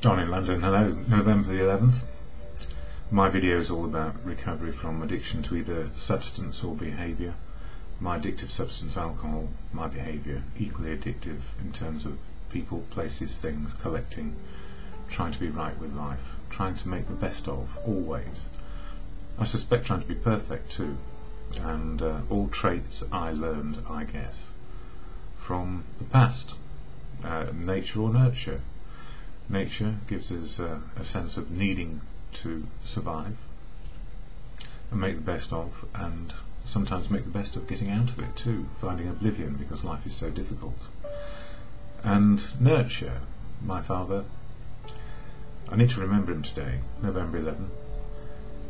John in London, hello, November the 11th. My video is all about recovery from addiction to either substance or behaviour. My addictive substance, alcohol, my behaviour, equally addictive in terms of people, places, things, collecting, trying to be right with life, trying to make the best of, always. I suspect trying to be perfect too, and all traits I learned, I guess, from the past, nature or nurture. Nature gives us a sense of needing to survive and make the best of, and sometimes make the best of getting out of it too, finding oblivion because life is so difficult. And nurture, my father, I need to remember him today, November 11,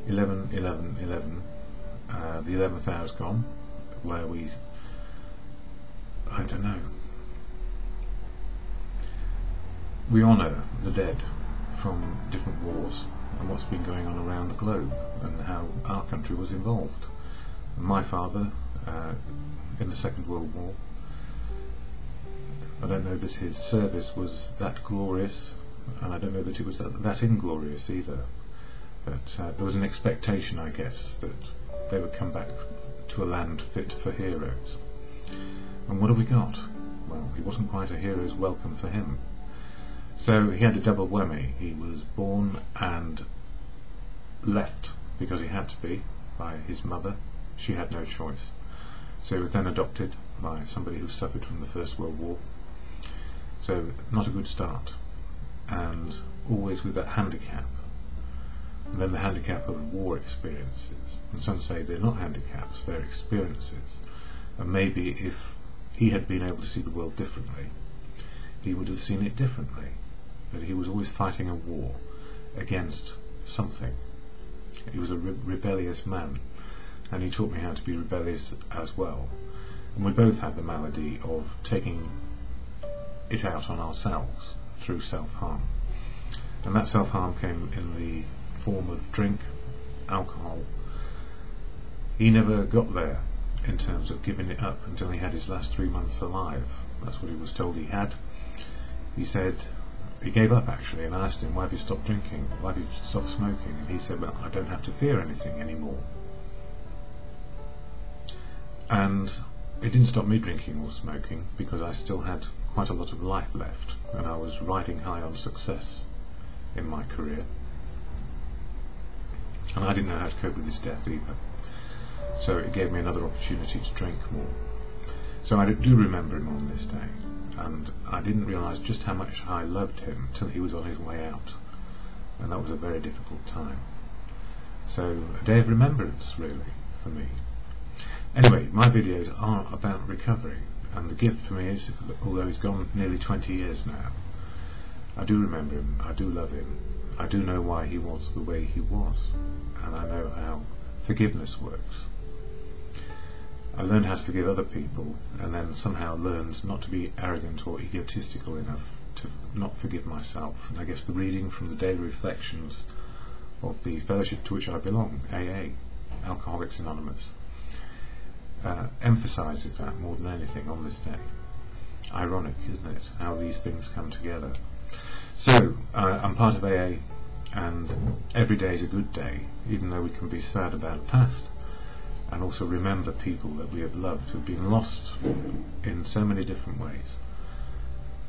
11. The 11th hour's gone, where I don't know, we honour the dead from different wars and what's been going on around the globe and how our country was involved. And my father, in the Second World War, I don't know that his service was that glorious, and I don't know that it was that inglorious either. But there was an expectation, I guess, that they would come back to a land fit for heroes. And what have we got? Well, he wasn't quite a hero's welcome for him. So he had a double whammy. He was born and left because he had to be by his mother. She had no choice. So he was then adopted by somebody who suffered from the First World War. So not a good start, and always with that handicap. And then the handicap of war experiences. And some say they're not handicaps, they're experiences. And maybe if he had been able to see the world differently, he would have seen it differently. But he was always fighting a war against something. He was a rebellious man, and he taught me how to be rebellious as well. And we both had the malady of taking it out on ourselves through self-harm. And that self-harm came in the form of drink, alcohol. He never got there in terms of giving it up until he had his last 3 months alive. That's what he was told he had. He said he gave up actually, and I asked him, why have you stopped drinking? Why have you stopped smoking? And he said, well, I don't have to fear anything anymore. And it didn't stop me drinking or smoking, because I still had quite a lot of life left, and I was riding high on success in my career. And I didn't know how to cope with his death either. So it gave me another opportunity to drink more. So I do remember him on this day, and I didn't realise just how much I loved him till he was on his way out, and that was a very difficult time. So a day of remembrance really for me. Anyway, my videos are about recovery, and the gift for me is, although he's gone nearly 20 years now, I do remember him, I do love him, I do know why he was the way he was, and I know how forgiveness works. I learned how to forgive other people, and then somehow learned not to be arrogant or egotistical enough to not forgive myself. And I guess the reading from the daily reflections of the fellowship to which I belong, AA, Alcoholics Anonymous, emphasises that more than anything on this day. Ironic, isn't it, how these things come together. So, I'm part of AA, and every day is a good day, even though we can be sad about the past, and also remember people that we have loved who have been lost in so many different ways,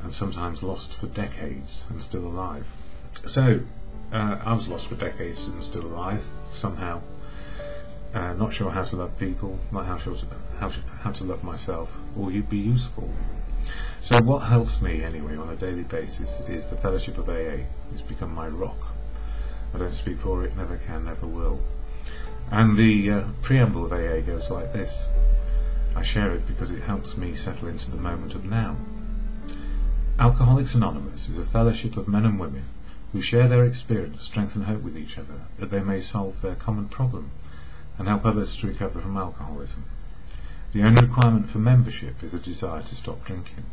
and sometimes lost for decades and still alive. So, I was lost for decades and still alive, somehow. Not sure how to love people, not how to love myself, or you'd be useful. So what helps me anyway on a daily basis is the fellowship of AA. It's become my rock. I don't speak for it, never can, never will. And the preamble of AA goes like this. I share it because it helps me settle into the moment of now. Alcoholics Anonymous is a fellowship of men and women who share their experience, strength and hope with each other, that they may solve their common problem and help others to recover from alcoholism. The only requirement for membership is a desire to stop drinking.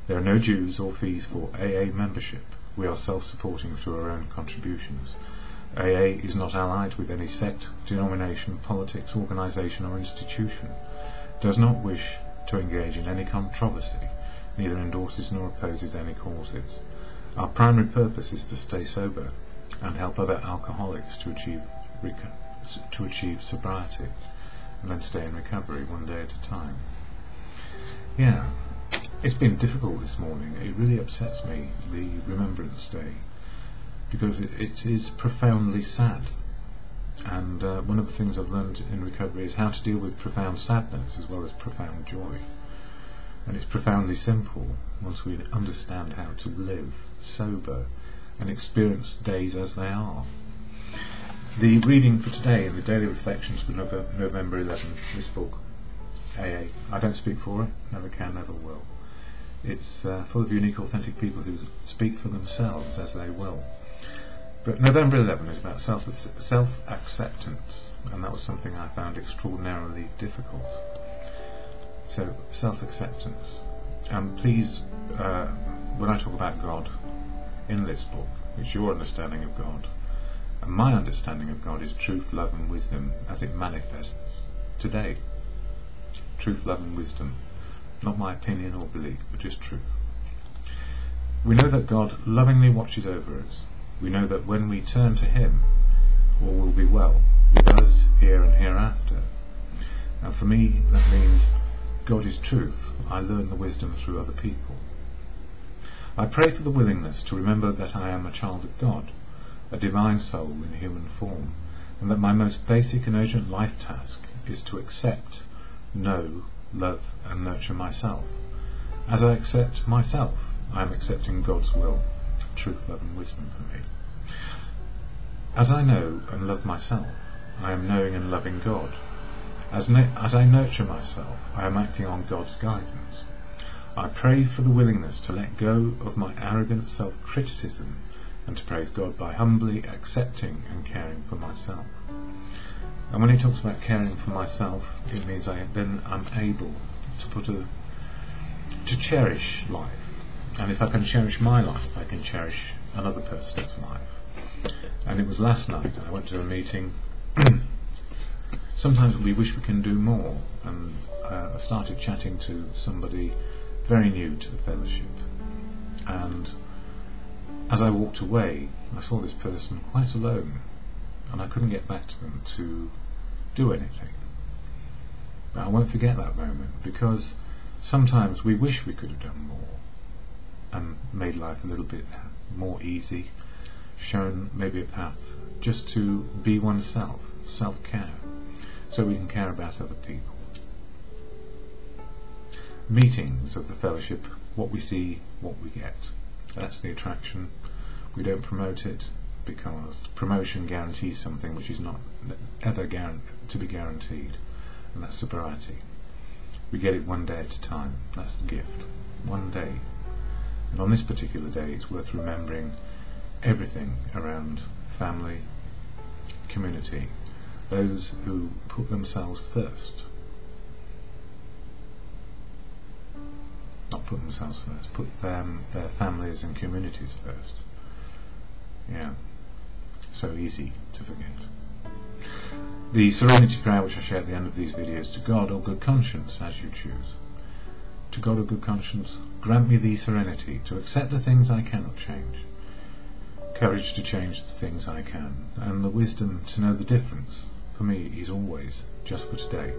There are no dues or fees for AA membership. We are self-supporting through our own contributions. AA is not allied with any sect, denomination, politics, organisation or institution, does not wish to engage in any controversy, neither endorses nor opposes any causes. Our primary purpose is to stay sober and help other alcoholics to achieve sobriety, and then stay in recovery one day at a time. Yeah, it's been difficult this morning. It really upsets me, the Remembrance Day, because it is profoundly sad. And one of the things I've learned in recovery is how to deal with profound sadness as well as profound joy. And it's profoundly simple once we understand how to live sober and experience days as they are. The reading for today in the Daily Reflections for November 11, this book, AA, I don't speak for it, never can, never will. It's full of unique, authentic people who speak for themselves as they will. But November 11 is about self-acceptance, and that was something I found extraordinarily difficult. So, self-acceptance. And please, when I talk about God in this book, it's your understanding of God. And my understanding of God is truth, love and wisdom as it manifests today. Truth, love and wisdom. Not my opinion or belief, but just truth. We know that God lovingly watches over us. We know that when we turn to Him, all will be well with us here and hereafter. And for me, that means God is truth. I learn the wisdom through other people. I pray for the willingness to remember that I am a child of God, a divine soul in human form, and that my most basic and urgent life task is to accept, know, love and nurture myself. As I accept myself, I am accepting God's will, truth, love and wisdom for me. As I know and love myself, I am knowing and loving God. As I nurture myself, I am acting on God's guidance. I pray for the willingness to let go of my arrogant self-criticism and to praise God by humbly accepting and caring for myself. And when he talks about caring for myself, it means I'm able to cherish life. And if I can cherish my life, I can cherish another person's life. And it was last night I went to a meeting. Sometimes we wish we can do more, and I started chatting to somebody very new to the fellowship, and as I walked away I saw this person quite alone, and I couldn't get back to them to do anything. But I won't forget that moment, because sometimes we wish we could have done more and made life a little bit more easy, shown maybe a path just to be oneself, self-care, so we can care about other people. Meetings of the fellowship, what we see, what we get. That's the attraction. We don't promote it because promotion guarantees something which is not ever to be guaranteed, and that's sobriety. We get it one day at a time. That's the gift. One day. And on this particular day it's worth remembering everything around family, community, those who put themselves first. Not put themselves first, put their families and communities first. Yeah, so easy to forget. The serenity prayer which I share at the end of these videos: to God or good conscience, as you choose. To God or good conscience, grant me the serenity to accept the things I cannot change, courage to change the things I can, and the wisdom to know the difference, for me, is always just for today.